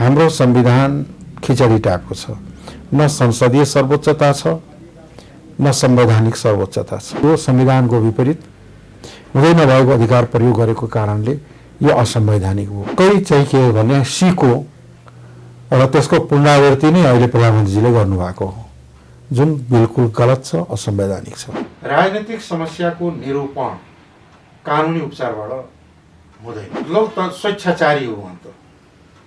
हाम्रो संविधान खिचडी टाको छ। न संसदीय सर्वोच्चता छ न संवैधानिक सर्वोच्चता छ। यो संविधानको विपरीत हुँदै नभएको अधिकार प्रयोग गरेको कारणले यो असंवैधानिक हो। कही चाहिँ के हो भने सीको र त्यसको पुनरावृत्ति नै अहिले प्रधानमन्त्रीजीले गर्नुभएको हो, जुन बिल्कुल गलत छ, असंवैधानिक छ। राजनीतिक समस्याको निरूपण कानुनी उपचारबाट हुँदैन। लोकतन्त्र स्वेच्छाचारी हो अन्त,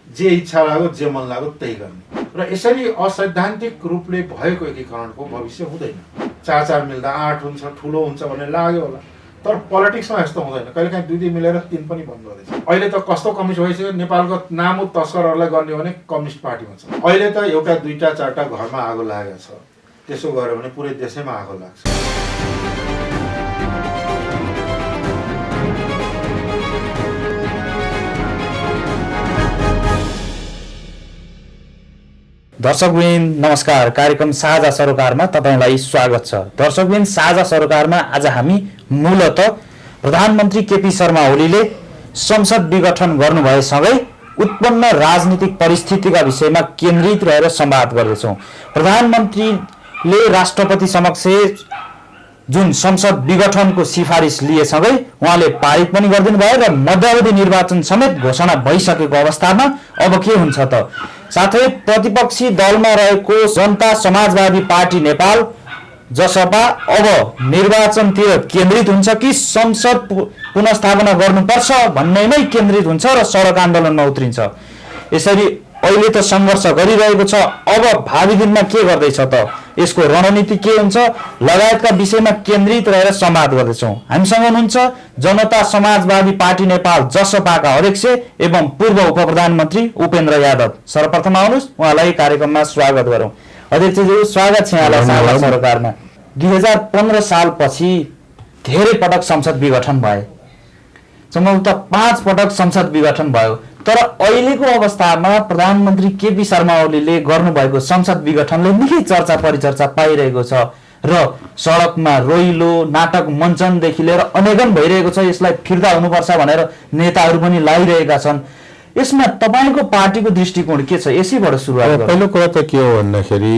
जे इच्छा लाग्यो जे मन लाग्यो त्यही गर्ने र यसरी असैद्धान्तिक रूपले भएको एकीकरणको भविष्य हुँदैन। 4 मिल्दा 8 हुन्छ, ठुलो हुन्छ भन्ने लाग्यो होला, तर पोलिटिक्समा यस्तो हुँदैन। कहिलेकाहीँ 2 मिलेर 3 पनि बन्द गर्दैछ। अहिले त कस्तो कम्युनिस्ट भइसक्यो, नेपालको नामु तस्करहरूलाई गर्ने भने कम्युनिस्ट पार्टीमा छ। अहिले त एउटा 2टा 4टा घरमा आगो लागेको छ, त्यसो गर्यो भने पुरै देशैमा आगो लाग्छ। दर्शकवृन्द नमस्कार। कार्यक्रम साझा सरोकारमा तपाईलाई स्वागत छ। दर्शकवृन्द, साझा सरोकारमा आज हामी मूलतः प्रधानमन्त्री केपी शर्मा ओलीले संसद विघटन गर्नुभएसँगै उत्पन्न राजनीतिक परिस्थितिका विषयमा केन्द्रित रहेर संवाद गर्दैछौँ। प्रधानमन्त्रीले राष्ट्रपति समक्ष जुन संसद विघटनको सिफारिस लिएसँगै उहाँले पारित पनि गरिदिनु भयो र मध्यावधि निर्वाचन समेत घोषणा भइसकेको अवस्थामा अब के हुन्छ त? साथै प्रतिपक्षी दलमा रहेको जनता समाजवादी पार्टी नेपाल जसपा अब निर्वाचनतिर केन्द्रित हुन्छ कि संसद पुनर्स्थापना गर्नुपर्छ भन्नेमै केन्द्रित हुन्छ र सडक आन्दोलनमा उत्रिन्छ। यसरी अहिले त सङ्घर्ष गरिरहेको छ। अब भावी दिनमा के गर्दैछ त, यसको रणनीति के हुन्छ लगायतका विषयमा केन्द्रित रहेर संवाद गर्दैछौँ। हामीसँग हुनुहुन्छ जनता समाजवादी पार्टी नेपाल जसपाका अध्यक्ष एवं पूर्व उपप्रधानमन्त्री उपेन्द्र यादव। सर्वप्रथम आउनुहोस्, उहाँलाई कार्यक्रममा स्वागत गरौँ। अध्यक्षज्यू, स्वागत छ यहाँलाई साझा सरकारमा। 2015 सालपछि धेरै पटक संसद विघटन भए, सम्भवतः 5 पटक संसद विघटन भयो। तर अहिलेको अवस्थामा प्रधानमन्त्री केपी शर्मा ओलीले गर्नुभएको संसद विघटनले निकै चर्चा परिचर्चा पाइरहेको छ र सडकमा रोइलो नाटक मञ्चनदेखि लिएर अनेकन भइरहेको छ। यसलाई फिर्ता हुनुपर्छ भनेर नेताहरू पनि लागिरहेका छन्। यसमा तपाईँको पार्टीको दृष्टिकोण के छ? यसैबाट सुरुवात गरौँ। पहिलो कुरा त के हो भन्दाखेरि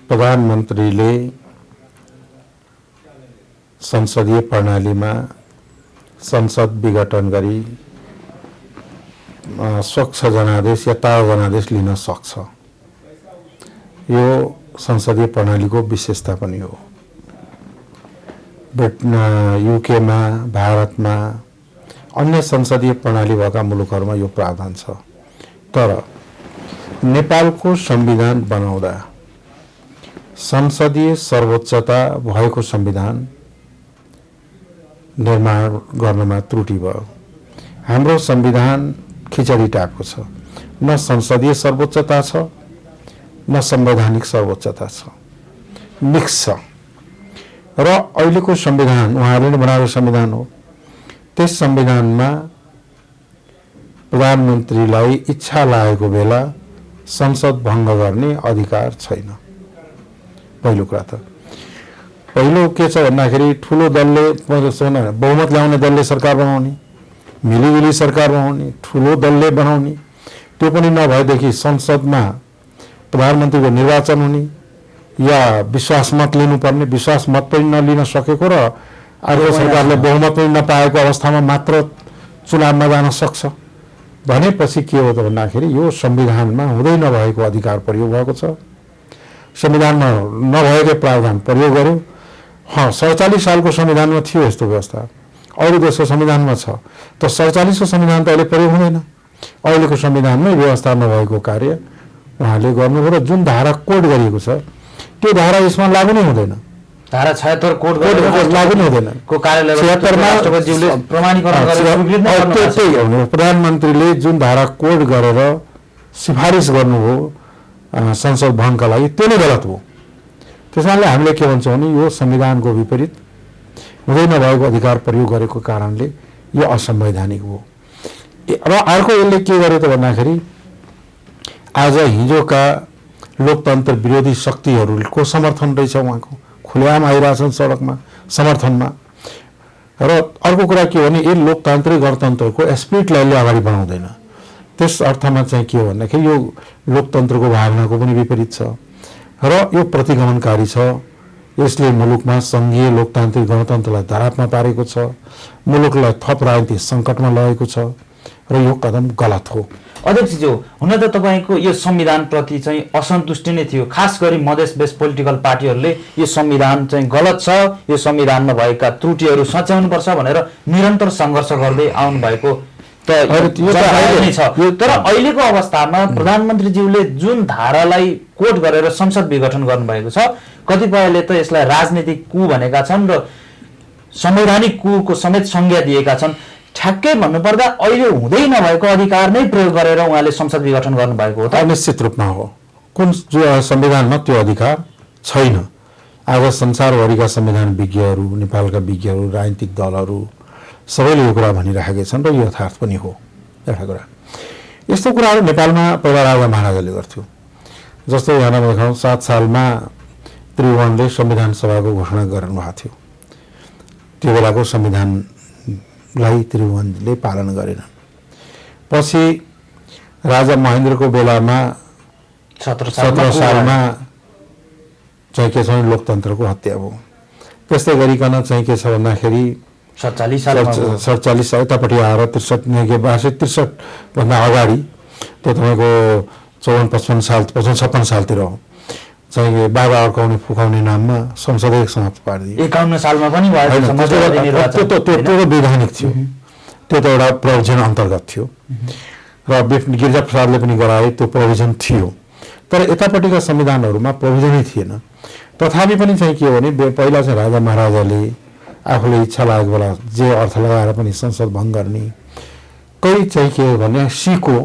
प्रधानमन्त्रीले संसदीय प्रणालीमा संसद विघटन गरी स्वच्छ जनादेश या ताजा जनादेश लिन सक्छ। यो संसदीय प्रणालीको विशेषता पनि हो। युकेमा, भारतमा, अन्य संसदीय प्रणाली भएका मुलुकहरूमा यो प्रावधान छ। तर नेपालको संविधान बनाउँदा संसदीय सर्वोच्चता भएको संविधान निर्माण गर्नमा त्रुटि भयो। हाम्रो संविधान खिचडी टाको छ। न संसदीय सर्वोच्चता छ न संवैधानिक सर्वोच्चता छ, मिक्स छ। र अहिलेको संविधान उहाँहरूले बनाएको संविधान हो। त्यस संविधानमा प्रधानमन्त्रीलाई इच्छा लागेको बेला संसद भङ्ग गर्ने अधिकार छैन। पहिलो कुरा त पहिलो के छ भन्दाखेरि ठुलो दलले बहुमत ल्याउने दलले सरकार बनाउने, मिलिजुली सरकार बनाउने, ठुलो दलले बनाउने, त्यो पनि नभएदेखि संसदमा प्रधानमन्त्रीको निर्वाचन हुने या विश्वास मत लिनुपर्ने, विश्वास मत पनि नलिन सकेको र अर्को सरकारले बहुमत पनि नपाएको अवस्थामा मात्र चुनावमा जान सक्छ भनेपछि के हो त भन्दाखेरि यो संविधानमा हुँदै नभएको अधिकार प्रयोग भएको छ। संविधानमा नभएकै प्रावधान प्रयोग गर्यो। 47 सालको संविधानमा थियो यस्तो व्यवस्था, अरू देशको संविधानमा छ। त 47 को संविधान त अहिले प्रयोग हुँदैन। अहिलेको संविधानमै व्यवस्था नभएको कार्य उहाँले गर्नुभयो र जुन धारा कोड गरिएको छ त्यो धारा यसमा लागू नै हुँदैन। धारा 76 कोड लागू नै हुँदैन। को कार्यालयमा राष्ट्रपतिज्यूले प्रमाणीकरण गरेर प्रधानमन्त्रीले जुन धारा कोड गरेर सिफारिस गर्नुभयो संसद भङ्गका लागि, त्यो नै गलत हो। त्यसैले हामीले के भन्छौँ भने यो संविधानको विपरीत हुँदै नभएको अधिकार प्रयोग गरेको कारणले यो असंवैधानिक हो। र अर्को यसले के गर्यो त भन्दाखेरि आज हिजोका लोकतन्त्र विरोधी शक्तिहरूको समर्थन रहेछ, उहाँको खुलेआम आइरहेछन् सडकमा समर्थनमा। र अर्को कुरा के हो भने यो लोकतान्त्रिक गणतन्त्रको स्पिरिटलाई अगाडि बढाउँदैन। त्यस अर्थमा चाहिँ के हो भन्दाखेरि यो लोकतन्त्रको भावनाको पनि विपरीत छ र यो प्रतिगमनकारी छ। यसले मुलुकमा सङ्घीय लोकतान्त्रिक गणतन्त्रलाई धरापमा पारेको छ, मुलुकलाई थप राजनीतिक सङ्कटमा लगेको छ र यो कदम गलत हो। अध्यक्षज्यू, हुन त तपाईँको यो संविधानप्रति चाहिँ असन्तुष्टि नै थियो, खास गरी मधेस बेस पोलिटिकल पार्टीहरूले यो संविधान चाहिँ गलत छ, यो संविधानमा भएका त्रुटिहरू सच्याउनुपर्छ भनेर निरन्तर सङ्घर्ष गर्दै आउनु भएको त नै छ। तर अहिलेको अवस्थामा प्रधानमन्त्रीज्यूले जुन धारालाई कोट गरेर संसद विघटन गर्नुभएको छ, कतिपयले त यसलाई राजनीतिक कु भनेका छन् र संवैधानिक कुको समेत संज्ञा दिएका छन्। ठ्याक्कै भन्नुपर्दा अहिले हुँदै नभएको अधिकार नै प्रयोग गरेर उहाँले संसद विघटन गर्नुभएको हो त? निश्चित रूपमा हो। कुन संविधानमा त्यो अधिकार छैन। आज संसारभरिका संविधान विज्ञहरू, नेपालका विज्ञहरू, राजनीतिक दलहरू सबैले यो कुरा भनिराखेका छन् र यो यथार्थ पनि हो। एउटा कुरा यस्तो कुराहरू नेपालमा पहिला राजा महाराजाले गर्थ्यो। जस्तो यहाँमा देखाउँ 7 सालमा त्रिभुवनले संविधान सभाको घोषणा गर्नुभएको थियो। त्यो बेलाको संविधानलाई त्रिभुवनले पालन गरेनन्। पछि राजा महेन्द्रको बेलामा 17 सालमा चाहिँ के छ भने लोकतन्त्रको हत्या भयो। त्यस्तै गरिकन चाहिँ के छ भन्दाखेरि 47 यतापट्टि आएर 63 भन्दा अगाडि त्यो तपाईँको 54-55 साल 56 सालतिर हो चाहिँ बाबा अड्काउने फुकाउने नाममा संसदै समाप्त पारिदियो। 51 सालमा पनि त्यो वैधानिक थियो, त्यो त एउटा प्रोभिजन अन्तर्गत थियो र गिरिजा प्रसादले पनि गराए, त्यो प्रोभिजन थियो। तर यतापट्टिका संविधानहरूमा प्रोभिजनै थिएन। तथापि पनि चाहिँ के हो भने पहिला चाहिँ राजा महाराजाले आफूले इच्छा लागेको बेला जे अर्थ लगाएर पनि संसद भङ्ग गर्ने, कोही चाहिँ के हो भने सिको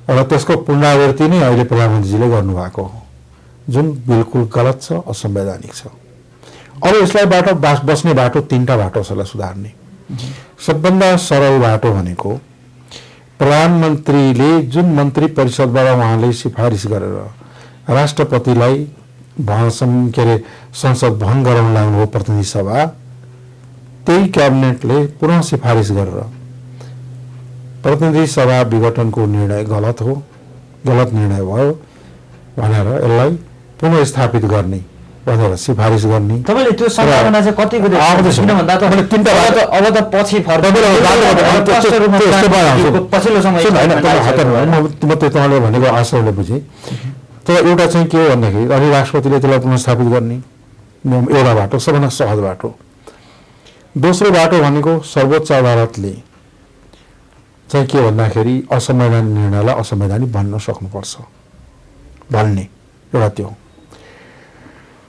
र त्यसको पुनरावृत्ति नै अहिले प्रधानमन्त्रीजीले गर्नुभएको हो, जुन बिल्कुल गलत छ, असंवैधानिक छ। अब यसलाई बाटो बस्ने बाटो 3टा बाटो छ यसलाई सुधार्ने। सबभन्दा सरल बाटो भनेको प्रधानमन्त्रीले जुन मन्त्री परिषदबाट उहाँले सिफारिस गरेर राष्ट्रपतिलाई के अरे संसद भङ्ग गराउन लाग्नु हो प्रतिनिधि सभा, त्यही क्याबिनेटले पुनः सिफारिस गरेर प्रतिनिधि सभा विघटनको निर्णय गलत हो, गलत निर्णय भयो भनेर यसलाई पुनः स्थापित गर्ने भनेर सिफारिस गर्ने। तपाईँले त्यो सम्भावना चाहिँ कतिको देख्नुहुन्छ? किन भन्दा अब त पछि पछिल्लो समय म तपाईँले भनेको आशयले बुझेँ। तर एउटा चाहिँ के हो भन्दाखेरि अनि राष्ट्रपतिले त्यसलाई पुनः स्थापित गर्ने एउटा बाटो, सबभन्दा सहज बाटो। दोस्रो बाटो भनेको सर्वोच्च अदालतले चाहिँ के भन्दाखेरि असंवैधानिक निर्णयलाई असंवैधानिक भन्न सक्नुपर्छ भन्ने एउटा त्यो।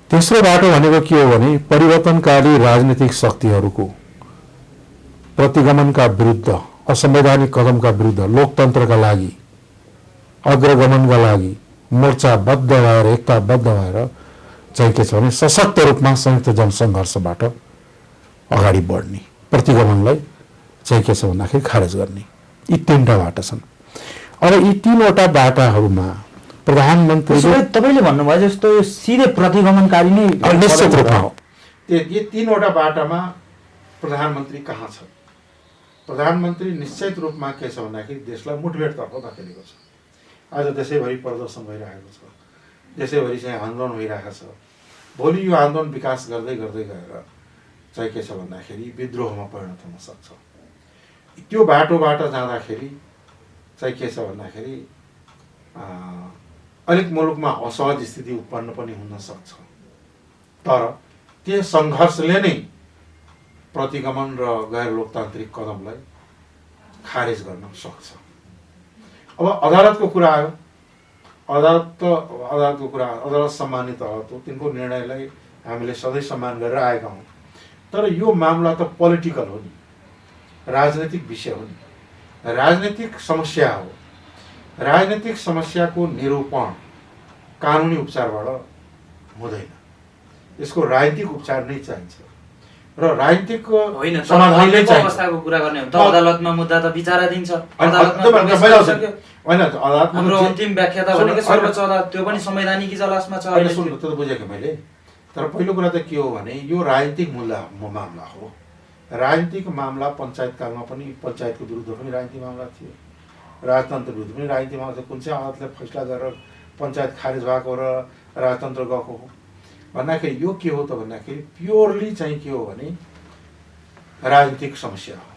तेस्रो बाटो भनेको के हो भने परिवर्तनकारी राजनीतिक शक्तिहरूको प्रतिगमनका विरुद्ध, असंवैधानिक कदमका विरुद्ध लोकतन्त्रका लागि, अग्रगमनका लागि मोर्चाबद्ध भएर, एकताबद्ध भएर चाहिँ के छ भने सशक्त रूपमा संयुक्त जनसङ्घर्षबाट अगाडि बढ्ने, प्रतिगमनलाई चाहिँ के छ भन्दाखेरि खारेज गर्ने। यी 3टा बाटा छन्। अब यी 3वटा बाटाहरूमा प्रधानमन्त्रीले तपाईँले भन्नुभयो जस्तो यो सिधै प्रतिगमनकारी नै निश्चित रूपमा हो। यी 3वटा बाटामा प्रधानमन्त्री कहाँ छ? प्रधानमन्त्री निश्चित रूपमा के छ भन्दाखेरि देशलाई मुठभेडतर्फ धकेलेको छ। आज देशैभरि प्रदर्शन भइरहेको छ, देशैभरि चाहिँ आन्दोलन भइरहेको छ। भोलि यो आन्दोलन विकास गर्दै गर्दै गएर चाहिँ के छ भन्दाखेरि विद्रोहमा परिणत हुन सक्छ। त्यो बाटोबाट जाँदाखेरि चाहिँ के छ भन्दाखेरि अलिक मुलुकमा असहज स्थिति उत्पन्न पनि हुन सक्छ। तर त्यो सङ्घर्षले नै प्रतिगमन र गैर लोकतान्त्रिक कदमलाई खारेज गर्न सक्छ। अब अदालतको कुरा आयो। अदालतको कुरा, अदालत सम्मानित अदालत हो, तिनको निर्णयलाई हामीले सधैँ सम्मान गरेर आएका हौँ। तर यो मामला त पोलिटिकल हो नि, राजनीतिक विषय हो नि, राजनीतिक समस्या हो। राजनीतिक समस्याको निरूपण कानुनी उपचारबाट हुँदैन, यसको राजनीतिक उपचार नै चाहिन्छ र राजनीतिक समाधान नै चाहिन्छ। अवस्थाको कुरा गर्ने हो त अदालतमा मुद्दा त विचाराधीन छ। होइन अदालतमा हाम्रो अन्तिम व्याख्या त भनेको सर्वोच्च अदालत, त्यो पनि संवैधानिक इजलासमा छ। अहिले सुन्नु त बुझेको मैले। तर पहिलो कुरा त के हो भने यो राजनीतिक मामला हो। राजनीतिक मामला पञ्चायतकालमा पनि पञ्चायतको विरुद्ध पनि राजनीतिक मामला थियो, राजतन्त्र विरुद्ध पनि राजनीतिमा आउँछ। कुन चाहिँ अदालतले फैसला गरेर पञ्चायत खारेज भएको र राजतन्त्र गएको हो भन्दाखेरि यो के हो त भन्दाखेरि प्योरली चाहिँ के हो भने राजनीतिक समस्या हो।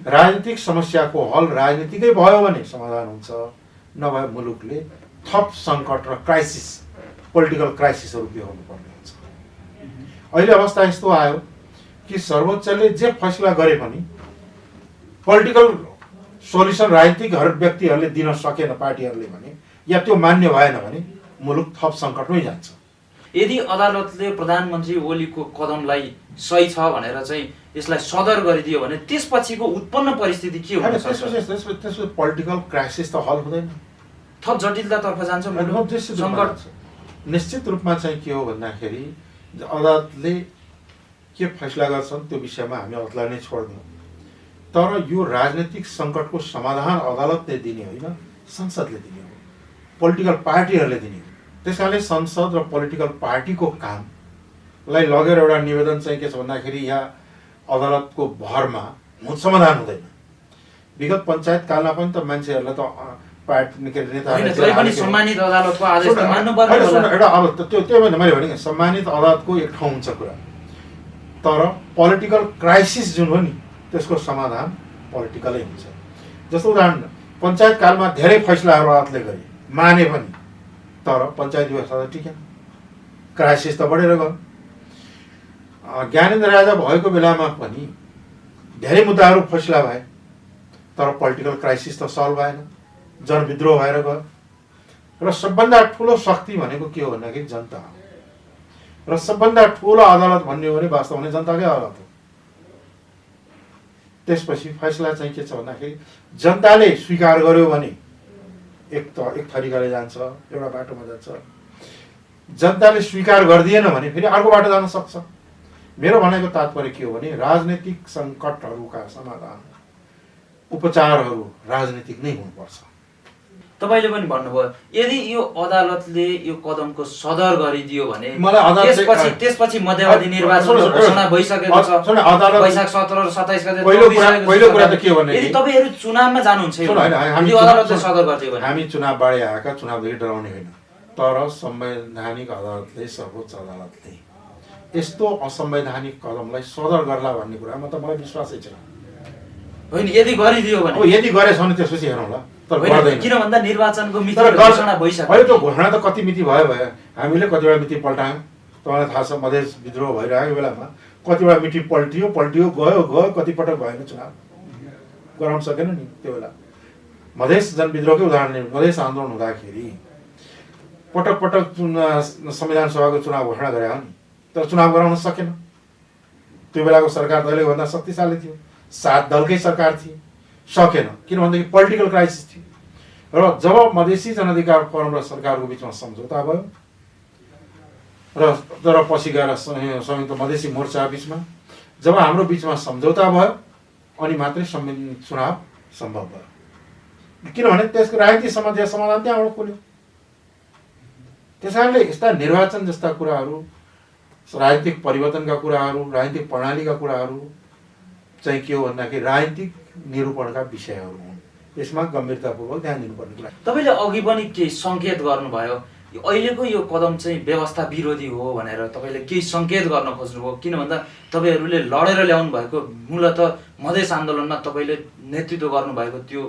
राजनीतिक समस्याको हल राजनीतिकै भयो भने समाधान हुन्छ, नभए मुलुकले थप सङ्कट र क्राइसिस, पोलिटिकल क्राइसिसहरू बेहोर्नु पर्ने हुन्छ। अहिले अवस्था यस्तो आयो कि सर्वोच्चले जे फैसला गरे पनि पोलिटिकल सोल्युसन राजनीतिक व्यक्तिहरूले दिन सकेन पार्टीहरूले भने, या त्यो मान्य भएन भने मुलुक थप सङ्कटमै जान्छ। यदि अदालतले प्रधानमन्त्री ओलीको कदमलाई सही छ भनेर चाहिँ यसलाई सदर गरिदियो भने त्यसपछिको उत्पन्न परिस्थिति के हुन सक्छ? त्यसपछि पोलिटिकल क्राइसिस त हल हुँदैन, थप जटिलतातर्फ जान्छ। निश्चित रूपमा चाहिँ के हो भन्दाखेरि अदालतले के फैसला गर्छन् त्यो विषयमा हामी अदालतलाई नै छोड्दियौँ, तर यो राजनीतिक सङ्कटको समाधान अदालतले दिने होइन, संसदले दिने हो, पोलिटिकल पार्टीहरूले दिने हो। त्यस कारणले संसद र पोलिटिकल पार्टीको कामलाई लगेर एउटा निवेदन चाहिँ के छ भन्दाखेरि यहाँ अदालतको भरमा समाधान हुँदैन। विगत पञ्चायत कालमा पनि त मान्छेहरूलाई त सम्मानित अदालतको आदेश त मान्नुपर्ने होला। एउटा अब त्यो मैले भने सम्मानित अदालतको एक ठाउँ हुन्छ कुरा, तर पोलिटिकल क्राइसिस जुन हो नि त्यसको समाधान पोलिटिकलै हुन्छ। जस्तो उदाहरण पञ्चायत कालमा धेरै फैसलाहरू अदालतले गरे, माने पनि, तर पञ्चायत व्यवस्था त टिकेन, क्राइसिस त बढेर गयो। ज्ञानेन्द्र राजा भएको बेलामा पनि धेरै मुद्दाहरू फैसला भए, तर पोलिटिकल क्राइसिस त सल्भ भएन, जनविद्रोह भएर गयो। र सबभन्दा ठुलो शक्ति भनेको के हो भन्दाखेरि जनता हो, र सबभन्दा ठुलो अदालत भन्ने हो भने वास्तवमा जनताकै अदालत हो। त्यसपछि फैसला चाहिँ के छ भन्दाखेरि जनताले स्वीकार गर्यो भने एक थरीकाले जान्छ, एउटा बाटोमा जान्छ। जनताले स्वीकार गरिदिएन भने फेरि अर्को बाटो जान सक्छ। मेरो भनाइको तात्पर्य के हो भने राजनीतिक सङ्कटहरूका समाधान, उपचारहरू राजनीतिक नै हुनुपर्छ। तपाईले पनि भन्नुभयो यदि यो अदालतले यो कदमको सदर गरिदियो भने त्यसपछि मध्यावधि निर्वाचनको घोषणा भइसकेको छ। वैशाख 17 र 27 गते पहिलो कुरा त के हो भने यदि तपाईहरु चुनावमा जानुहुन्छ यदि अदालतले सदर गरिदियो भने हामी चुनाव बाँडे आएका, चुनावदेखि डराउने होइन, तर संवैधानिक अदालतले, सर्वोच्च अदालतले यस्तो असंवैधानिक कदमलाई सदर गर्ला भन्ने कुरामा त मलाई विश्वासै छैन। होइन, यदि गरिदियो भने, यदि गरेछ भने त्यसपछि हेरौँला, तर गर्दैन। किन भन्दा निर्वाचनको मिति घोषणा भइसक्यो। अहिले त्यो घोषणा त कति मिति भयो, हामीले कतिवटा मिति पल्टायौँ। तपाईँलाई थाहा छ मधेस विद्रोह भइरहेको बेलामा कतिवटा मिति पल्टियो गयो, कतिपटक भएन, चुनाव गराउन सकेन नि। त्यो बेला मधेस जनविद्रोहकै उदाहरण नै, मधेस आन्दोलन हुँदाखेरि पटक संविधान सभाको चुनाव घोषणा गरे हो नि, तर चुनाव गराउन सकेन। त्यो बेलाको सरकार दैलेको भन्दा शक्तिशाली थियो, 7 दलकै सरकार थिए, सकेन। किन भन्दाखेरि पोलिटिकल क्राइसिस थियो। र जब मधेसी जनअधिकार फोरम र सरकारको बिचमा सम्झौता भयो र पछि गएर संयुक्त मधेसी मोर्चा बिचमा जब हाम्रो बिचमा सम्झौता भयो अनि मात्रै चुनाव सम्भव भयो। किनभने त्यसको राजनीतिक समस्या समाधान त्यहाँबाट खोल्यो। त्यस कारणले यस्ता निर्वाचन जस्ता कुराहरू, राजनीतिक परिवर्तनका कुराहरू, राजनीतिक प्रणालीका कुराहरू चाहिँ के हो भन्दाखेरि राजनीतिक निरूपणका विषयहरू हुन्। यसमा गम्भीरतापूर्वक ध्यान दिनुपर्ने कुरा। तपाईले अघि पनि केही सङ्केत गर्नुभयो, अहिलेको यो कदम चाहिँ व्यवस्था विरोधी हो भनेर तपाईले केही सङ्केत गर्न खोज्नुभयो। किन भन्दा तपाईहरूले लडेर ल्याउनु भएको मूलतः मधेस आन्दोलनमा तपाईले नेतृत्व गर्नुभएको त्यो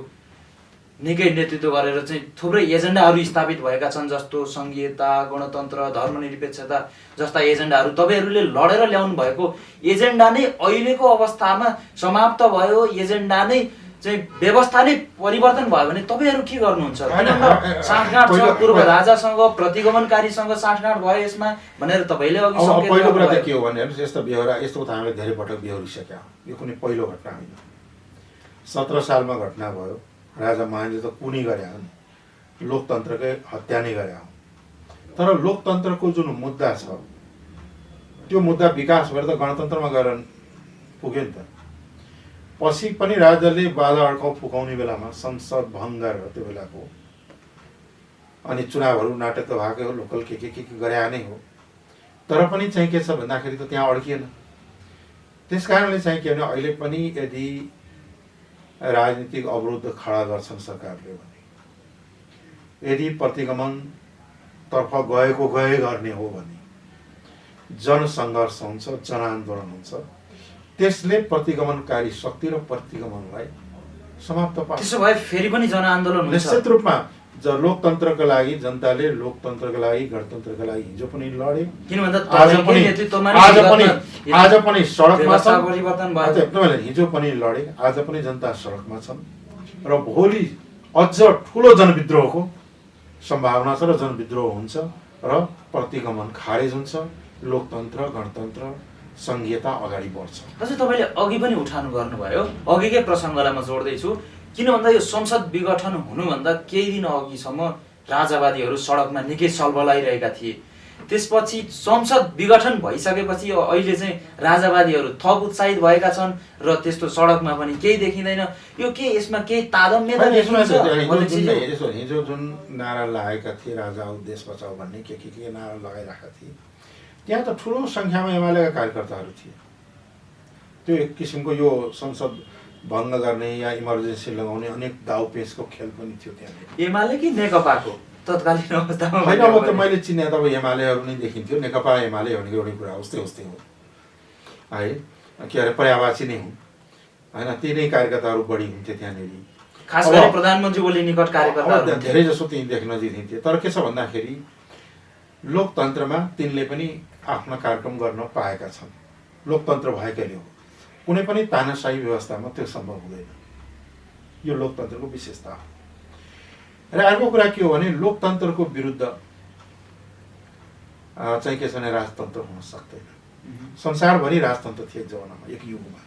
निकै नेतृत्व गरेर चाहिँ थुप्रै एजेन्डाहरू स्थापित भएका छन्, जस्तो सङ्घीयता, गणतन्त्र, धर्मनिरपेक्षता जस्ता एजेन्डाहरू तपाईहरूले लडेर ल्याउनु भएको एजेन्डा नै अहिलेको अवस्थामा समाप्त भयो, एजेन्डा नै चाहिँ व्यवस्था नै परिवर्तन भयो भने तपाईहरू के गर्नुहुन्छ? साँठगाँठ छ, पूर्व राजासँग, प्रतिगमनकारीसँग साँठगाँठ भयो यसमा भनेर तपाईँले अघि सङ्केत पहिलो कुरा त के हो भने यस्तो बेहोरा, यस्तो त हामीले धेरै पटक बेहोरिसक्या। यो कुनै पहिलो घटना होइन। 17 सालमा घटना भयो। राजा महेन्द्रले त कुनै गरे हो नि, लोकतन्त्रकै हत्या नै गरे हो। तर लोकतन्त्रको जुन मुद्दा छ त्यो मुद्दा विकास भएर त गणतन्त्रमा गएर पुग्यो नि त। पछि पनि राज्यले बाधा अड्काउ फुकाउने बेलामा संसद भङ्ग गरेर त्यो बेलाको अनि चुनावहरू नाटक त भएकै हो, लोकल के गरे नै हो, तर पनि चाहिँ के छ भन्दाखेरि त त्यहाँ अड्किएन। त्यस कारणले चाहिँ के भने अहिले पनि यदि राजनीतिक अवरोध खडा गर्छन् सरकारले भने, यदि प्रतिगमनतर्फ गएको गर्ने हो भने जनसङ्घर्ष हुन्छ, जनआन्दोलन हुन्छ, त्यसले प्रतिगमनकारी शक्ति र प्रतिगमनलाई समाप्त पार्छ। त्यसो भए फेरि पनि जनआन्दोलन हुन्छ निश्चित रूपमा। लोकतन्त्रका लागि जनताले लोकतन्त्रका लागि गणतन्त्रका लागि हिजो पनि लडे, किन भन्दा आज पनि सडकमा छन्। परिवर्तन भयो। तपाईँले हिजो पनि लडे, आज पनि जनता सडकमा छन् र भोलि अझ ठुलो जनविद्रोहको सम्भावना छ र जनविद्रोह हुन्छ र प्रतिगमन खारेज हुन्छ, लोकतन्त्र गणतन्त्र संघीयता अगाडि बढ्छ। हजुर, तपाईँले अघि पनि उठान गर्नुभयो, अघिकै प्रसङ्गलाई म जोड्दैछु। किन भन्दा यो संसद विघटन हुनुभन्दा केही दिन अघिसम्म राजावादीहरू सडकमा निकै सलबलाइरहेका थिए। त्यसपछि संसद विघटन भइसकेपछि अहिले चाहिँ राजावादीहरू थप उत्साहित भएका छन् र त्यस्तो सडकमा पनि केही देखिँदैन। यो के यसमा केही तारतम्यता देखिन्छ? हिजो जुन नारा लगाएका थिए, राजा आऊ देश बचाऊ भन्ने के नारा लगाइरहेका थिए, त्यहाँ त ठुलो सङ्ख्यामा एमालेका कार्यकर्ताहरू थिए। त्यो एक किसिमको यो संसद भङ्ग गर्ने या इमर्जेन्सी लगाउने अनेक दाउ पेचको खेल पनि थियो त्यहाँ। एमाले कि नेकपाको तत्कालीन अवस्थामा? होइन, अब त मैले चिने तब एमालेहरू नै देखिन्थ्यो। नेकपा एमाले भनेको एउटै कुरा उस्तै हो है, के अरे पर्यावाची नै हुन् होइन। ती नै कार्यकर्ताहरू बढी हुन्थे त्यहाँनिर, खास गरी प्रधानमन्त्री ओली निकट कार्यकर्ताहरू धेरै जसो त्यहीँदेखि नजिक थिए। तर के छ भन्दाखेरि लोकतन्त्रमा तिनले पनि आफ्नो कार्यक्रम गर्न पाएका छन्। लोकतन्त्र भएकैले हो। कुनै पनि तानाशाही व्यवस्थामा त्यो सम्भव हुँदैन। यो लोकतन्त्रको विशेषता हो। र अर्को कुरा के हो भने लोकतन्त्रको विरुद्ध चाहिँ के छ भने राजतन्त्र हुन सक्दैन। संसारभरि राजतन्त्र थिए एक जमानामा, एक युगमा,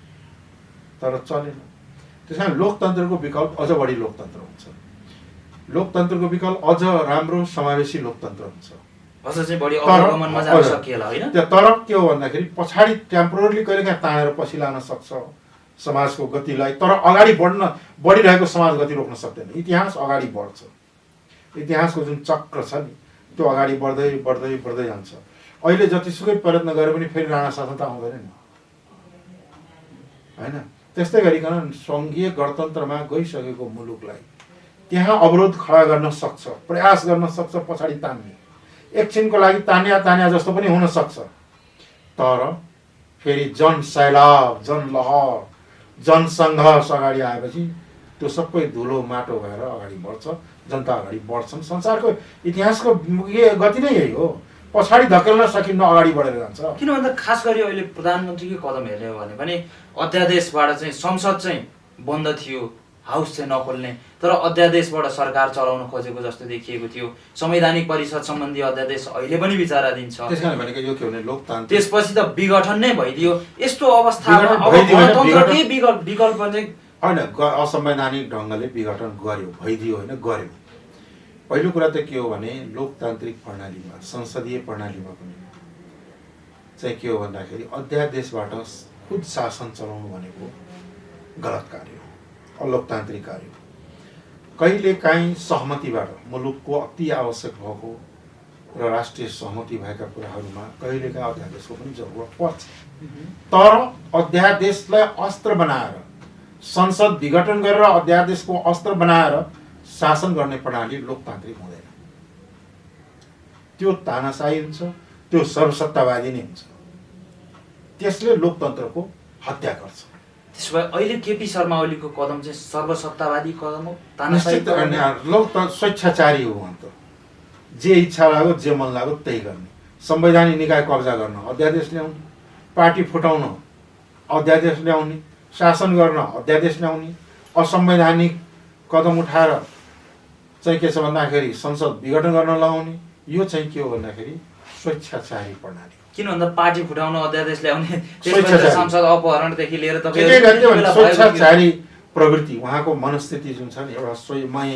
तर चलेन। त्यस कारण लोकतन्त्रको विकल्प अझ बढी लोकतन्त्र हुन्छ। लोकतन्त्रको विकल्प अझ राम्रो समावेशी लोकतन्त्र हुन्छ। तर के हो भन्दाखेरि पछाडि टेम्पोररी कहिलेकाहीँ तानेर पछि लान सक्छ समाजको गतिलाई, तर अगाडि बढिरहेको समाज गति रोक्न सक्दैन। इतिहास अगाडि बढ्छ। इतिहासको जुन चक्र छ नि त्यो अगाडि बढ्दै बढ्दै बढ्दै जान्छ। अहिले जतिसुकै प्रयत्न गरे पनि फेरि राणा शासन त आउँदैन नि होइन। त्यस्तै गरिकन सङ्घीय गणतन्त्रमा गइसकेको मुलुकलाई त्यहाँ अवरोध खडा गर्न सक्छ, प्रयास गर्न सक्छ पछाडि तान्ने। एकछिनको लागि तान्या जस्तो पनि हुन सक्छ, तर फेरि जन सैलाब, जन लहर, जनसङ्घर्ष अगाडि आएपछि त्यो सबै धुलो माटो भएर अगाडि बढ्छ। जनता अगाडि बढ्छन्। संसारको इतिहासको गति नै यही हो। पछाडि धकेल्न सकिन्न, अगाडि बढेर जान्छ। किन भन्दा खास गरी अहिले प्रधानमन्त्रीको कदम हेर्ने हो भने पनि अध्यादेशबाट चाहिँ संसद चाहिँ बन्द थियो, हाउस चाहिँ नखोल्ने, तर अध्यादेशबाट सरकार चलाउन खोजेको जस्तो देखिएको थियो। संवैधानिक परिषद सम्बन्धी अध्यादेश अहिले पनि विचाराधीन छ। त्यसकारण भनेको यो के भने लोकतान्त्रिक त्यसपछि त विघटन नै भइदियो। यस्तो अवस्थामा अब गणतन्त्रकै विकल्प चाहिँ होइन, असंवैधानिक ढङ्गले विघटन गर्यो, भइदियो होइन, गर्यो। पहिलो कुरा त के हो भने लोकतान्त्रिक प्रणालीमा, संसदीय प्रणालीमा पनि चाहिँ के हो भन्दाखेरि अध्यादेशबाट खुद शासन चलाउनु भनेको गलत कार्य हो, अलोकतान्त्रिक कार्य हो। कहिलेकाहीँ सहमतिबाट मुलुकको अति आवश्यक भएको र राष्ट्रिय सहमति भएका कुराहरूमा कहिलेकाहीँ अध्यादेशको पनि जरुरत पर्छ। तर अध्यादेशलाई अस्त्र बनाएर, संसद विघटन गरेर अध्यादेशको अस्त्र बनाएर शासन गर्ने प्रणाली लोकतान्त्रिक हुँदैन। त्यो तानाशाही हुन्छ, त्यो सर्वसत्तावादी नै हुन्छ। त्यसले लोकतन्त्रको हत्या गर्छ। त्यसो भए अहिले केपी शर्मा ओलीको कदम चाहिँ सर्वसत्तावादी कदम हो, तानाशाही लोकतन्त्र स्वेच्छाचारी हो। अन्त जे इच्छा लाग्यो, जे मन लाग्यो त्यही गर्ने। संवैधानिक निकाय कब्जा गर्न अध्यादेश ल्याउने, पार्टी फुटाउन अध्यादेश ल्याउने, शासन गर्न अध्यादेश ल्याउने, असंवैधानिक कदम उठाएर चाहिँ के छ भन्दाखेरि संसद विघटन गर्न लगाउने, यो चाहिँ के हो भन्दाखेरि स्वेच्छाचारी प्रणाली। किन भन्दा पार्टी फुटाउन अध्यादेश ल्याउने, संसद अपहरणदेखि लिएर स्वेच्छाचारी प्रवृत्ति, उहाँको मनस्थिति जुन छ नि एउटा स्वयंमै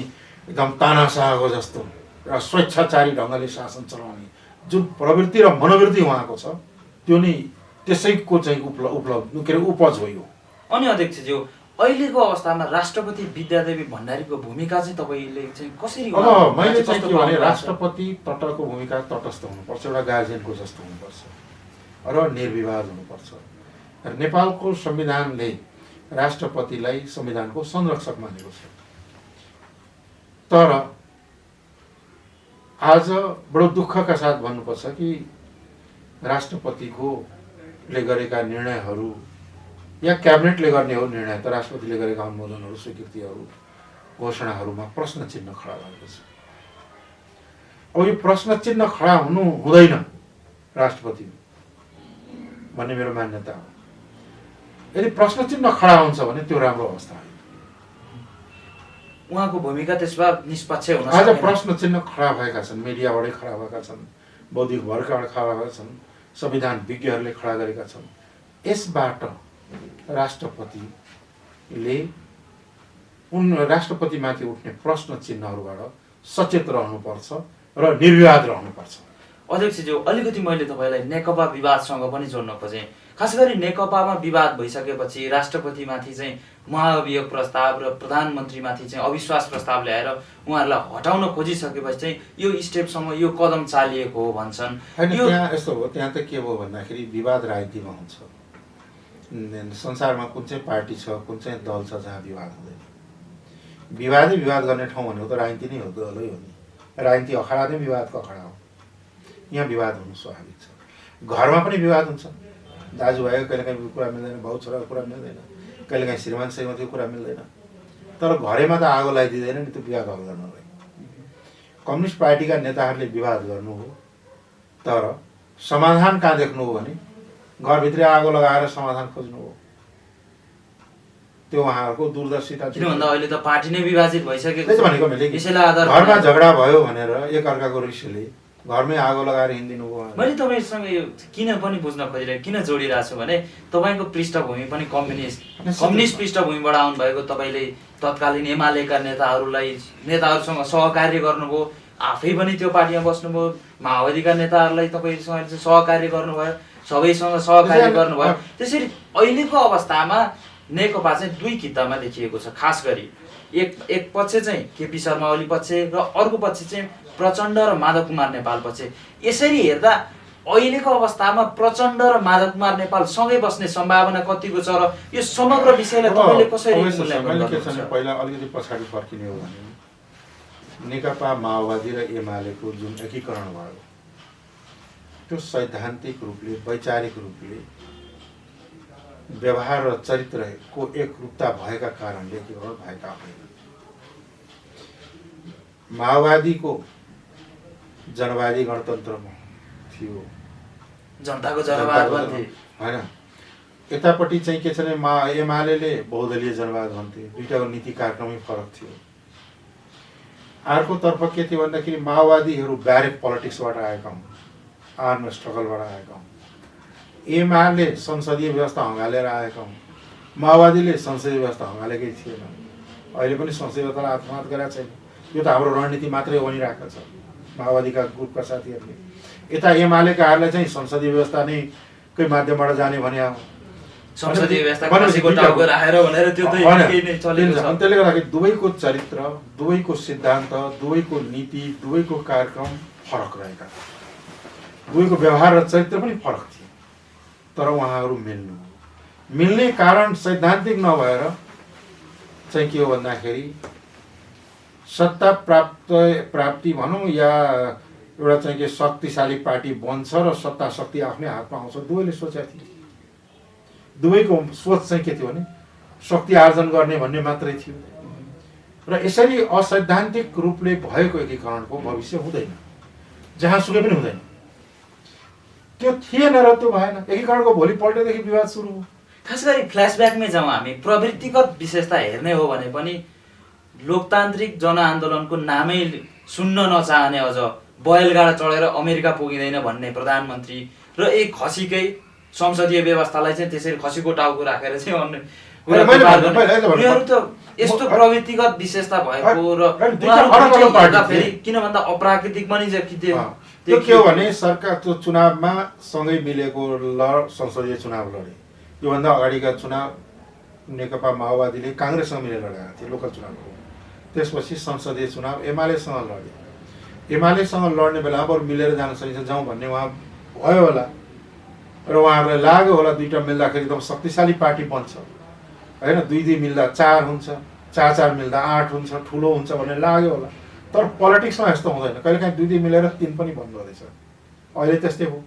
एकदम तानाशाहको जस्तो र स्वेच्छाचारी ढङ्गले शासन चलाउने जुन प्रवृत्ति र मनोवृत्ति उहाँको छ, त्यो नै त्यसैको चाहिँ उपज हो यो। अनि अध्यक्षज्यू, अहिलेको अवस्थामा राष्ट्रपति विद्यादेवी भण्डारीको भूमिका चाहिँ तपाईँले चाहिँ कसरी? अब मैले चाहिँ के भने राष्ट्रपति तटको भूमिका तटस्थ हुनुपर्छ, एउटा गार्जियनको जस्तो हुनुपर्छ र निर्विवाद हुनुपर्छ। नेपालको संविधानले राष्ट्रपतिलाई संविधानको संरक्षक मानेको छ। तर आज बडो दुःखका साथ भन्नुपर्छ कि राष्ट्रपतिले गरेका निर्णयहरू या क्याबिनेटले गर्ने हो निर्णय त राष्ट्रपतिले गरेका अनुमोदनहरू, स्वीकृतिहरू, घोषणाहरूमा प्रश्न चिन्ह खडा भएको छ। अब यो प्रश्न चिन्ह खडा हुनु हुँदैन राष्ट्रपति भन्ने मेरो मान्यता हो। यदि प्रश्न चिन्ह खडा हुन्छ भने त्यो राम्रो अवस्था हो। उहाँको भूमिका त्यसमा निष्पक्ष हुन आज सक्दैन। प्रश्न चिन्ह खडा भएका छन्, मिडियाबाटै खडा भएका छन्, बौद्धिक वर्गबाट खडा भएका छन्, संविधान विज्ञहरूले खडा गरेका छन्। यसबाट राष्ट्रपतिले राष्ट्रपतिमाथि उठ्ने प्रश्न चिन्हहरूबाट सचेत रहनुपर्छ र निर्विवाद रहनुपर्छ। अध्यक्षज्यू, अलिकति मैले तपाईँलाई नेकपा विवादसँग पनि जोड्न खोजेँ। खास गरी नेकपामा विवाद भइसकेपछि राष्ट्रपतिमाथि चाहिँ महाअभियोग प्रस्ताव र प्रधानमन्त्रीमाथि चाहिँ अविश्वास प्रस्ताव ल्याएर उहाँहरूलाई हटाउन खोजिसकेपछि चाहिँ यो स्टेपसम्म यो कदम चालिएको हो भन्छन्। त्यहाँ यस्तो हो, त्यहाँ त के हो भन्दाखेरि विवाद राजनीतिमा हुन्छ। संसारमा कुन चाहिँ पार्टी छ, कुन चाहिँ दल छ जहाँ विवाद हुँदैन। विवादै विवाद गर्ने ठाउँ भनेको त राजनीति नै हो, दलै हो नि। राजनीति अखाडा नै विवादको अखाडा हो। यहाँ विवाद हुनु स्वाभाविक छ। घरमा पनि विवाद हुन्छ। दाजुभाइको कहिलेकाहीँ कुरा मिल्दैन, भाउ छोराको कुरा मिल्दैन, कहिलेकाहीँ श्रीमान श्रीमतीको कुरा मिल्दैन। तर घरैमा त आगो लगाइदिँदैन नि, त्यो विवाद हल गर्नलाई। कम्युनिस्ट पार्टीका नेताहरूले विवाद गर्नु हो, तर समाधान कहाँ देख्नु हो भने घरभित्रै आगो लगाएर समाधान खोज्नु हो। त्यो उहाँहरूको दूरदर्शिता। किन भन्दा अहिले त पार्टी नै विभाजित भइसकेको छ। भनेको मैले घरमा झगडा भयो भनेर एकअर्काको रिसले घरमै आगो लगाएर हिँडिदिनु भयो। मैले तपाईँसँग यो किन पनि बुझ्न खोजिरहेको, किन जोडिरहेको छु भने तपाईँको पृष्ठभूमि पनि कम्युनिस्ट पृष्ठभूमिबाट आउनुभएको। तपाईँले तत्कालीन एमालेका नेताहरूसँग सहकार्य गर्नुभयो, आफै पनि त्यो पार्टीमा बस्नुभयो। माओवादीका नेताहरूलाई तपाईँसँग सहकार्य गर्नुभयो, सबैसँग सहकार्य गर्नुभयो। त्यसरी अहिलेको अवस्थामा नेकपा चाहिँ दुई कितामा देखिएको छ। खास गरी एक पक्ष चाहिँ केपी शर्मा ओली पक्ष र अर्को पक्ष चाहिँ प्रचण्ड र माधव कुमार नेपाल पक्ष। यसरी हेर्दा अहिलेको अवस्थामा प्रचण्ड र माधव कुमार नेपाल सँगै बस्ने सम्भावना कतिको छ र यो समग्र विषयलाई तपाईँले कसरी मूल्याङ्कन गर्नुहुन्छ? पहिला अलिकति पछाडि फर्किने हो भने नेकपा माओवादी र एमालेको जुन एकीकरण भयो त्यो सैद्धान्तिक रूपले, वैचारिक रूपले, व्यवहार र चरित्रको एकरूपता भएका कारणले एकीकरण भएका होइन। माओवादीको जनवादी गणतन्त्रमा थियो, जनताको जनवाद भन्थे होइन। यतापट्टि चाहिँ के छ भने एमाले बहुदलीय जनवाद भन्थे। दुईटाको नीति कार्यक्रमै फरक थियो। अर्कोतर्फ के थियो भन्दाखेरि माओवादीहरू ब्यारेक पोलिटिक्सबाट आएका हुन्, आर्म स्ट्रगलबाट आएका हुन्। एमाले संसदीय व्यवस्था हँगालेर आएका हुन्, माओवादीले संसदीय व्यवस्था हँगालेकै थिएन। अहिले पनि संसदीय व्यवस्थालाई आत्मसात गरेका छैन। यो त हाम्रो रणनीति मात्रै बनिरहेको छ माओवादीका ग्रुपका साथीहरूले। यता एमालेकाहरूलाई चाहिँ संसदीय व्यवस्था नै कै माध्यमबाट जाने भने संसदीय व्यवस्था कसैको टाउको राखेर भनेर त्यो त एकै नै चलेको छ। त्यसले गर्दाखेरि दुवैको चरित्र, दुवैको सिद्धान्त, दुवैको नीति, दुवैको कार्यक्रम फरक रहेका थिए। दुवैको व्यवहार र चरित्र पनि फरक थियो। तर उहाँहरू मिल्ने कारण सैद्धान्तिक नभएर चाहिँ के हो भन्दाखेरि सत्ता प्राप्ति भनौँ या एउटा चाहिँ के शक्तिशाली पार्टी बन्छ र सत्ता शक्ति आफ्नै हातमा आउँछ, दुवैले सोचेका थिए। दुवैको सोच चाहिँ के थियो भने शक्ति आर्जन गर्ने भन्ने मात्रै थियो। र यसरी असैद्धान्तिक रूपले भएको एकीकरणको भविष्य हुँदैन, जहाँसुकै पनि हुँदैन। त्यो थिएन र त्यो भएन। एकीकरणको भोलिपल्टदेखि विवाद सुरु हो। खास गरी फ्ल्यासब्याकमै जाउँ हामी, प्रवृत्तिगत विशेषता हेर्ने हो भने पनि लोकतान्त्रिक जनआन्दोलनको नामै सुन्न नचाहने, अझ बैलगाडा चढेर अमेरिका पुगिँदैन भन्ने प्रधानमन्त्री र एक खसीकै संसदीय व्यवस्थालाई चाहिँ त्यसरी खसीको टाउको राखेर चाहिँ अन्य उनीहरू त यस्तो प्रवृत्तिगत विशेषता भएको र फेरि किन भन्दा अप्राकृतिक पनि त्यो के हो भने सरकार त्यो चुनावमा सँगै मिलेको संसदीय चुनाव लडे। योभन्दा अगाडिका चुनाव नेकपा माओवादीले काङ्ग्रेससँग मिलेर लडेका थिए लोकल चुनावको। त्यसपछि संसदीय चुनाव एमालेसँग लडे। एमालेसँग लड्ने बेलामा बरु मिलेर जान सकिन्छ जाउँ भन्ने उहाँ भयो होला र उहाँहरूलाई लाग्यो होला दुईटा मिल्दाखेरि एकदम शक्तिशाली पार्टी बन्छ। होइन 2-2 मिल्दा 4 हुन्छ, 4-4 मिल्दा 8 हुन्छ, ठुलो हुन्छ भन्ने लाग्यो होला। तर पोलिटिक्समा यस्तो हुँदैन, कहिलेकाहीँ 2-2 मिलेर 3 पनि बन्द रहेछ। अहिले त्यस्तै हो।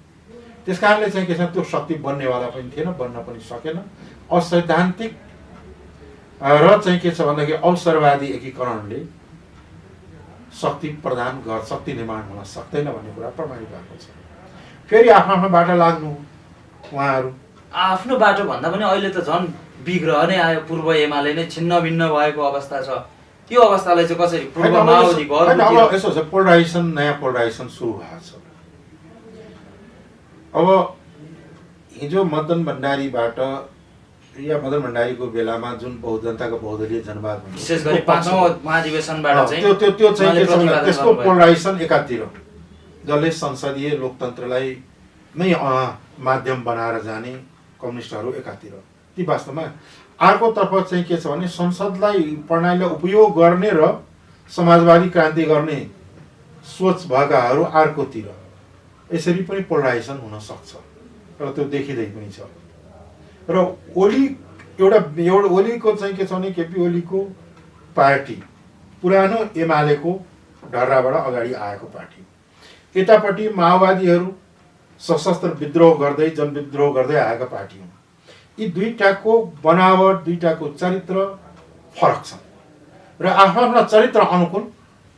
त्यस कारणले चाहिँ के छ, त्यो शक्ति बन्नेवाला पनि थिएन, बन्न पनि सकेन। असैद्धान्तिक र चाहिँ के छ भन्दाखेरि अवसरवादी एकीकरणले शक्ति प्रदान शक्ति निर्माण हुन सक्दैन भन्ने कुरा प्रमाणित भएको छ। फेरि आफ्नो आफ्नो बाटो लाग्नु, उहाँहरू आफ्नो बाटो भन्दा पनि अहिले त झन् विग्रह नै आयो। पूर्व एमाले नै छिन्न भिन्न भएको अवस्था छ। त्यो अवस्थालाई चाहिँ कसरी पूर्व माओवादीको अब यसो छ, पोलराइजेसन, नयाँ पोलराइजेसन सुरु भएको छ। अब हिजो मदन भण्डारीबाट या मदन भण्डारीको बेलामा जुन जनताको बहुदलीय जनवाद विशेष गरी पाँचौं महाधिवेशनबाट चाहिँ त्यो चाहिँ के छ, त्यसको पोलराइजेसन एकातिर जसले संसदीय लोकतन्त्रलाई नै माध्यम बनाएर जाने कम्युनिस्टहरू एकातिर, ती वास्तवमा। अर्कोतर्फ चाहिँ के छ भने संसदलाई प्रणालीलाई उपयोग गर्ने र समाजवादी क्रान्ति गर्ने सोच भएकाहरू अर्कोतिर। यसरी पनि पोलराइजेसन हुन सक्छ र त्यो देखिँदै पनि छ। र ओली एउटा ओलीको चाहिँ के छ भने केपी ओलीको पार्टी पुरानो एमालेको ढर्राबाट अगाडि आएको पार्टी, यतापट्टि माओवादीहरू सशस्त्र विद्रोह गर्दै जनविद्रोह गर्दै आएका पार्टी हुन्। यी दुईटाको बनावट, दुईटाको चरित्र फरक छ र आफ्नो चरित्र अनुकूल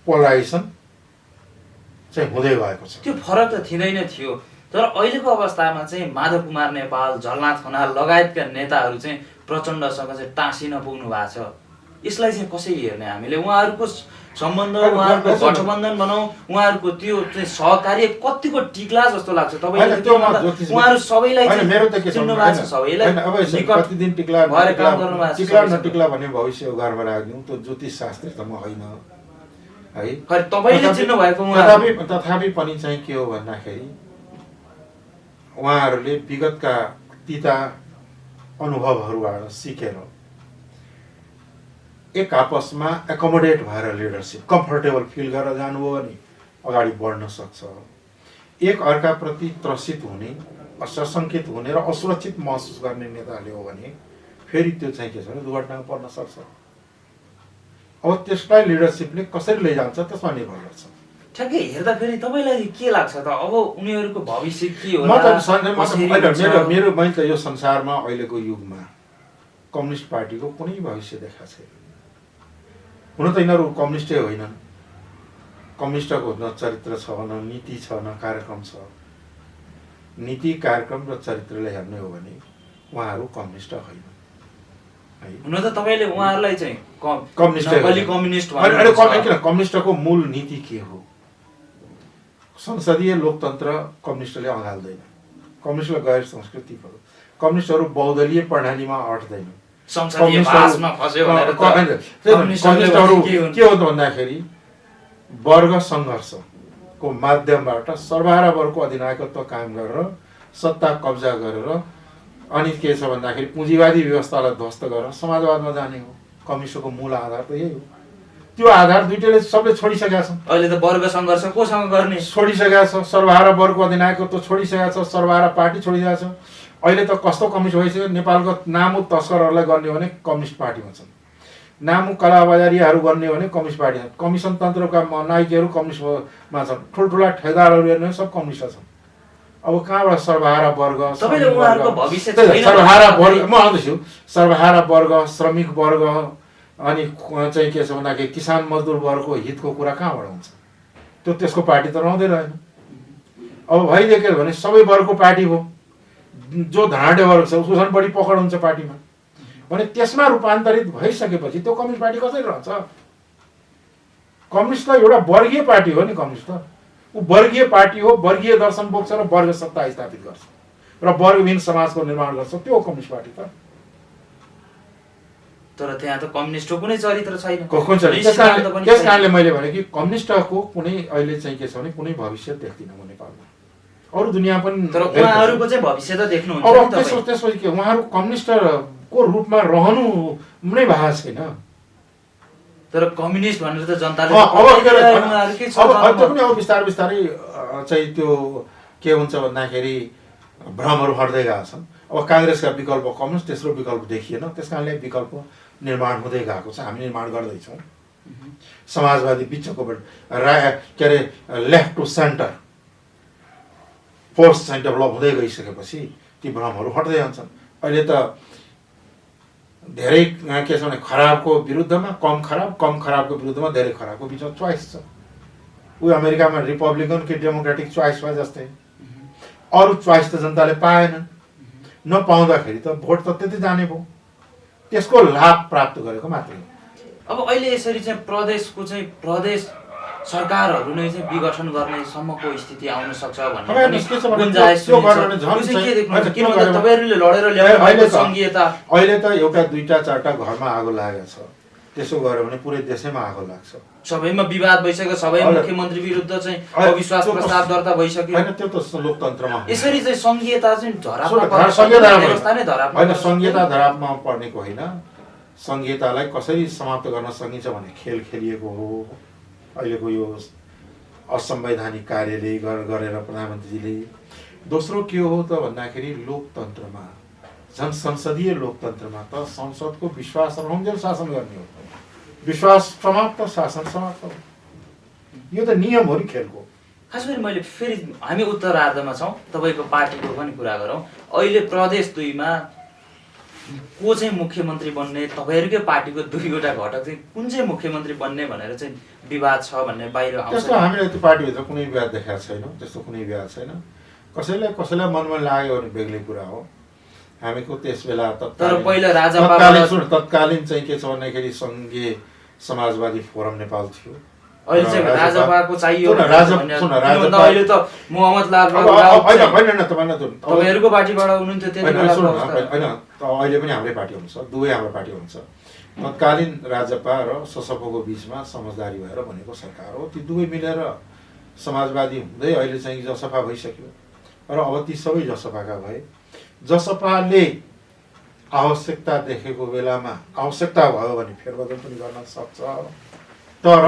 पोलराइजेसन चाहिँ हुँदै गएको छ। त्यो फरक त थिँदैन थियो, तर अहिलेको अवस्थामा चाहिँ माधव कुमार नेपाल, झलनाथ खनाल लगायतका नेताहरू चाहिँ प्रचण्डसँग चाहिँ टाँसिन पुग्नु भएको छ। यसलाई चाहिँ कसरी हेर्ने हामीले? उहाँहरूको सम्बन्ध, उहाँहरूको गठबन्धन भनौँ, उहाँहरूको त्यो चाहिँ सहकार्य कतिको टिक्ला जस्तो लाग्छ तपाईँले? उहाँहरू सबैलाई मेरो त के छ, सबैलाई प्रतिदिन टिक्ला नटिक्ला भन्ने भविष्य घरमा राख्दिउँ, त्यो ज्योतिष शास्त्री त म होइन है। तपाईँले चिन्नु भएको तथापि पनि चाहिँ के हो भन्दाखेरि उहाँहरूले विगतका तिता अनुभवहरूबाट सिकेर एक आपसमा एकोमोडेट भएर लिडरसिप कम्फर्टेबल फिल गरेर जानुभयो भने अगाडि बढ्न सक्छ। एक अर्काप्रति त्रसित हुने, असशङ्कित हुने र असुरक्षित महसुस गर्ने नेताले हो भने फेरि त्यो चाहिँ के छ भने दुर्घटनामा पर्न सक्छ। अब त्यसलाई लिडरसिपले कसरी लैजान्छ त्यसमा निर्भर गर्छ। ठ्याक्कै हेर्दाखेरि तपाईँलाई के लाग्छ त? अब उनीहरूको भविष्य के होला? मैले त यो संसारमा अहिलेको युगमा कम्युनिस्ट पार्टीको कुनै भविष्य देखाएको छैन। हुन त यिनीहरू कम्युनिस्टै होइनन्। कम्युनिस्टको न चरित्र छ, न नीति छ, न कार्यक्रम छ। नीति, कार्यक्रम र चरित्रलाई हेर्ने हो भने उहाँहरू कम्युनिस्ट होइन। हुन त तपाईँले उहाँहरूलाई चाहिँ कम्युनिस्टको मूल नीति के हो? संसदीय लोकतन्त्र कम्युनिस्टले अँगाल्दैन। कम्युनिस्टलाई गैर सांस्कृतिक हो। कम्युनिस्टहरू बहुदलीय प्रणालीमा अट्दैन। कम्युनिस्टहरू के हो त भन्दाखेरि वर्ग सङ्घर्षको माध्यमबाट सर्वहारा वर्गको अधिनायकत्व कायम गरेर सत्ता कब्जा गरेर अनि के छ भन्दाखेरि पुँजीवादी व्यवस्थालाई ध्वस्त गरेर समाजवादमा जाने हो। कम्युनिस्टको मूल आधार त यही हो। त्यो आधार दुईटैले सबले छोडिसकेका छन्। अहिले त वर्ग सङ्घर्ष कोसँग गर्ने छोडिसकेका छ। सर्वहारा वर्गको अधिनायकत्व छोडिसकेका छ। सर्वहारा पार्टी छोडिसकेका छ। अहिले त कस्तो कम्युनिस्ट भइसक्यो, नेपालको नामु तस्करहरूलाई गर्ने हो भने कम्युनिस्ट पार्टीमा छन्, नामु कलाबजारीहरू गर्ने हो भने कम्युनिस्ट पार्टीमा, कमिसन तन्त्रका नायकहरू कम्युनिस्टमा छन्, ठुल्ठुला ठेकेदारहरू हेर्ने सब कम्युनिस्ट छन्। अब कहाँबाट सर्वहारा वर्ग, सर्वहारा वर्ग, म आउँदैछु, सर्वहारा वर्ग, श्रमिक वर्ग अनि चाहिँ के छ भन्दाखेरि किसान मजदुर वर्गको हितको कुरा कहाँबाट हुन्छ? त्यो त्यसको पार्टी त रहँदै रहेन। अब भइदियो भने सबै वर्गको पार्टी हो। जो धनाढ्य वर्ग छ उसको झन् बढी पकड हुन्छ पार्टीमा भने त्यसमा रूपान्तरित भइसकेपछि त्यो कम्युनिस्ट पार्टी कसरी रहन्छ? कम्युनिस्ट त एउटा वर्गीय पार्टी हो नि। कम्युनिस्ट त ऊ वर्गीय पार्टी हो, वर्गीय दर्शन बोक्छ र वर्ग सत्ता स्थापित गर्छ र वर्गविहीन समाजको निर्माण गर्छ। त्यो हो कम्युनिस्ट पार्टी त। तर त्यहाँ त कम्युनिस्टको कुनै चरित्र छैन। त्यस कारणले मैले भने कि कम्युनिस्टको कुनै अहिले चाहिँ के छ भने कुनै भविष्य देख्दिनँ म नेपालमा। अरू दुनियाँ पनि, तर उहाँहरूको चाहिँ भविष्य त देख्नुहुन्छ। अब त्यसपछि के उहाँहरू कम्युनिस्टको रूपमा रहनु नै भएको छैन। तर कम्युनिस्ट भनेर त जनताले अब पनि अब बिस्तारै चाहिँ त्यो के हुन्छ भन्दाखेरि भ्रमहरू हट्दै गएका छन्। अब काङ्ग्रेसका विकल्प कम्युनिस्ट तेस्रो विकल्प देखिएन, त्यस कारणले विकल्प निर्माण हुँदै गएको छ, हामी निर्माण गर्दैछौँ। समाजवादी बिचको के अरे लेफ्ट टु सेन्टर फोर्स चाहिँ डेभलप हुँदै गइसकेपछि ती भ्रमहरू हट्दै जान्छन्। अहिले त धेरै के छ भने खराबको विरुद्धमा कम खराबको विरुद्धमा धेरै खराबको बिचमा चोइस छ। ऊ अमेरिकामा रिपब्लिकन कि डेमोक्रेटिक चोइस भयो जस्तै, अरू चोइस त जनताले पाएनन्। नपाउँदाखेरि त भोट त त्यति जाने भयो, त्यसको लाभ प्राप्त गरेको मात्रै हो। अब अहिले यसरी चाहिँ प्रदेश सरकारहरू नै चाहिँ विघटन गर्ने सम्मको स्थिति आउन सक्छ भन्ने गुन्जाइस सुनिन्छ। किनभने तपाईँहरूले लडेर ल्याउनु संघीयता अहिले त एउटा दुईटा चारटा घरमा आगो लागेको छ, त्यसो गर्यो भने पुरै देशैमा आगो लाग्छ। सबैमा विवाद भइसक्यो, सबै मुख्यमन्त्री विरुद्ध चाहिँ अविश्वास प्रस्ताव दर्ता भइसक्यो। हैन, त्यो त लोकतन्त्रमा यसरी चाहिँ संघीयता चाहिँ धरापमा संघीयता धरापमा पर्नेको होइन। संघीयतालाई कसरी समाप्त गर्न सकिन्छ भने खेल खेलिएको हो। अहिलेको यो असंवैधानिक कार्यले गरेर प्रधानमन्त्रीजीले। दोस्रो के हो त भन्दाखेरि लोकतन्त्रमा, झन् संसदीय लोकतन्त्रमा त संसदको विश्वास रहन्जेल शासन गर्ने हो। विश्वास समाप्त, शासन समाप्त हो। यो त नियम हो नि खेलको। खास गरी मैले फेरि हामी उत्तरार्धमा छौँ, तपाईँको पार्टीको पनि कुरा गरौँ। अहिले प्रदेश 2 मा को चाहिँ मुख्यमन्त्री बन्ने, तपाईँहरूकै पार्टीको 2वटा घटक चाहिँ कुन चाहिँ मुख्यमन्त्री बन्ने भनेर चाहिँ विवाद छ भन्ने बाहिर आउँछ। त्यस्तो हामीले त्यो पार्टीभित्र कुनै विवाद देखाएको छैन, त्यस्तो कुनै विवाद छैन। कसैलाई मनमा लाग्यो भने बेग्लै कुरा हो। हामीको त्यस बेला तत्कालीन चाहिँ के छ भन्दाखेरि सङ्घीय समाजवादी फोरम नेपाल थियो। अहिले चाहिँ राजपाको चाहियो अहिले त मोहम्मद लाल तपाईँहरूको पार्टीबाट हुनुहुन्थ्यो त्यति बेला। होइन, अहिले पनि हाम्रै पार्टी हुन्छ, दुवै हाम्रो पार्टी हुन्छ। तत्कालीन राजपा र सशपोको बिचमा समझदारी भएर बनेको सरकार हो। ती दुवै मिलेर समाजवादी हुँदै अहिले चाहिँ जसपा भइसक्यो र अब ती सबै जसपाका भए। जसपाले आवश्यकता देखेको बेलामा आवश्यकता भयो भने फेरबदल पनि गर्न सक्छ, तर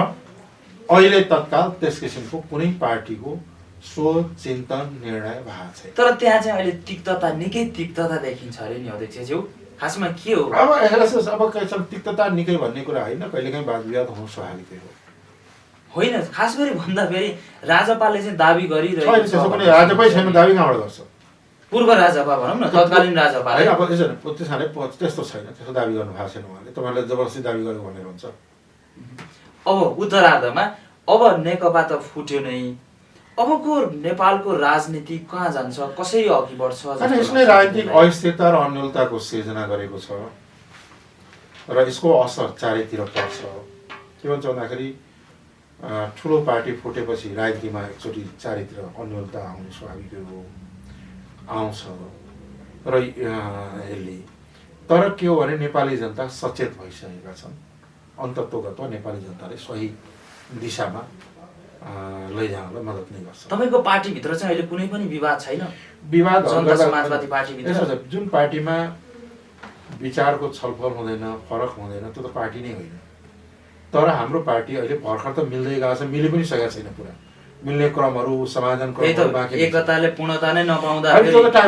अहिले तत्काल त्यस किसिमको कुनै पार्टीको सोच चिन्तन निर्णय भएको छैन। तर त्यहाँ चाहिँ अहिले निकै तिक्तता देखिन्छ अरे नि अध्यक्षज्यू, खासमा के हो? अब तिक्तता निकै भन्ने कुरा होइन, कहिलेकाहीँ वाद विवाद हुनु स्वाभाविकै हो। होइन, खास गरी भन्दाखेरि राजपाले चाहिँ दाबी गरिरहेको छ। राजपै छैन, दाबी कहाँबाट गर्छ? पूर्व राजपा भनौँ न, तत्कालीन राजपा। त्यस्तो छैन, त्यस्तो दाबी गर्नु भएको छैन उहाँले। तपाईँहरूले जबरजस्ती दाबी गरेको भनेर हुन्छ। अब उत्तरार्धमा अब नेकपा त फुट्यो नै, अबको नेपालको राजनीति कहाँ जान्छ, कसरी अघि बढ्छ? यसले राजनीतिक अस्थिरता र अन्यलताको सिर्जना गरेको छ र यसको असर चारैतिर पर्छ। के भन्छ भन्दाखेरि ठुलो पार्टी फुटेपछि राजनीतिमा एकचोटि चारैतिर अन्यलता आउने स्वाभाविक हो, आउँछ र यसले। तर के हो भने नेपाली जनता सचेत भइसकेका छन्। अन्तत्वगत नेपाली जनताले सही दिशामा लैजानलाई मद्दत नै गर्छ। तपाईँको पार्टीभित्र चाहिँ अहिले कुनै पनि विवाद छैन? विवाद समाजवादी पार्टीभित्र जुन पार्टीमा विचारको छलफल हुँदैन, फरक हुँदैन, त्यो त पार्टी नै होइन। तर हाम्रो पार्टी अहिले भर्खर त मिल्दै गएको छ, मिली पनि सकेको छैन। पुरा मिल्ने क्रमहरू, समाधान क्रमहरू बाँकी, एकताले पूर्णता नै नपाउँदा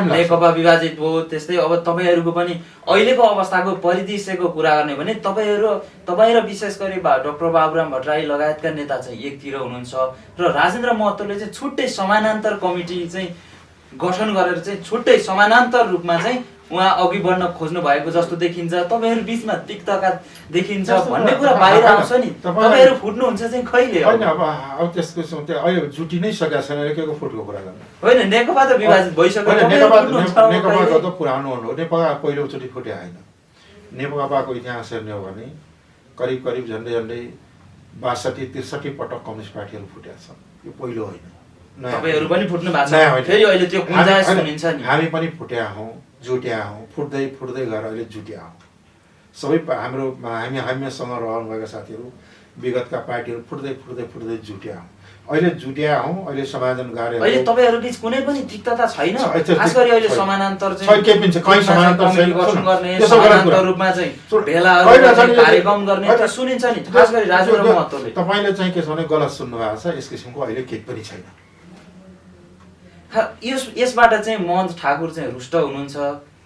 नेकपा विभाजित भयो। त्यस्तै अब तपाईँहरूको पनि अहिलेको अवस्थाको परिदृश्यको कुरा गर्ने भने तपाईँ र विशेष गरी डाक्टर बाबुराम भट्टराई लगायतका नेता चाहिँ एकतिर हुनुहुन्छ र राजेन्द्र महतोले चाहिँ छुट्टै समानान्तर कमिटी चाहिँ गठन गरेर चाहिँ छुट्टै समानान्तर रूपमा चाहिँ उहाँ अघि बढ्न खोज्नु भएको जस्तो देखिन्छ। तपाईँहरू बिचमा तिक्तता देखिन्छ भन्ने कुरा बाहिर आउँछ नि, तपाईँहरू फुट्नुहुन्छ चाहिँ कहिले? होइन, अब त्यसको अहिले जुटि नै सकेको छैन, के को फुटको कुरा गर्नु? होइन, नेकपा त विभाजित भइसक्यो। नेकपाको त पुरानो हो, नेकपा पहिलोचोटि फुटे होइन। नेकपाको इतिहास हेर्ने हो भने करिब झन्डै 62-63 पटक कम्युनिस्ट पार्टीहरू फुटेका छन्। यो पहिलो होइन। तपाईहरु पनि फुट्नु भएको छ, फेरि अहिले त्यो गुन्जाइस सुनिन्छ नि। हामी पनि फुट्या हौं, जुट्या हौं, फुट्दै गएर अहिले जुट्या हौं। सबै हामीसँग रहनुभएका साथीहरू विगतका पार्टीहरू फुट्दै जुट्या हौं। अहिले जुट्या हौं, अहिले समाधान गरे। अहिले तपाईहरु बीच कुनै पनि तिक्तता छैन, खास गरी अहिले समानान्तर चाहिँ के पनि कहीं समानान्तर छैन गर्ने, समानान्तर रूपमा चाहिँ भेलाहरु कार्यक्रम गर्ने त सुनिन्छ नि, खास गरी राजेन्द्र महतोले। तपाईले चाहिँ के छ भने गलत सुन्नु भएको छ, यस किसिमको अहिले केही पनि छैन। यसबाट चाहिँ मोहन ठाकुर चाहिँ रुष्ट हुनुहुन्छ,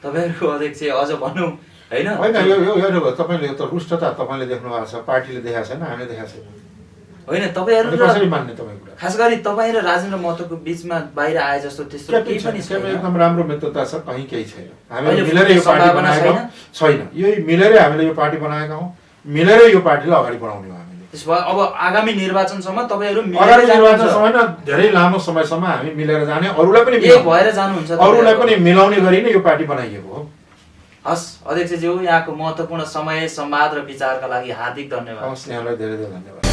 तपाईँहरूको अध्यक्ष अझ भनौँ होइन होइन यो यो हेर्नु तपाईँले यो त रुष्टता तपाईँले देख्नु भएको छ, पार्टीले देखाएको छैन, हामीले देखाएको छैन। होइन तपाईँहरू अनि कसरी मान्ने तपाईँ कुरा? खास गरी तपाईँ र राजेन्द्र महतोको बिचमा बाहिर आए जस्तो त्यस्तो केही पनि छैन। एकदम राम्रो मित्रता छ, कहीँ केही छैन। हामीले अहिले मिलेर यो पार्टी सम्भावना बनाएका हौँ, छैन। यही मिलेरै हामीले यो पार्टी बनाएका हौँ, मिलेरै यो पार्टीलाई अगाडि बढाउने हो हामीले। त्यसो भए अब आगामी निर्वाचनसम्म तपाईँहरू अगाडि मिलेर निर्वाचन जानुहुन्छ। समयमा धेरै लामो समयसम्म हामी मिलेर जाने, अरूलाई पनि एक भएर जानुहुन्छ अरूलाई तपाईँहरू। पनि मिलाउने गरी नै यो पार्टी बनाइएको हो। हस् अध्यक्षज्यू, यहाँको महत्त्वपूर्ण समय, संवाद र विचारका लागि हार्दिक धन्यवाद। हवस्, यहाँलाई धेरै धेरै धन्यवाद।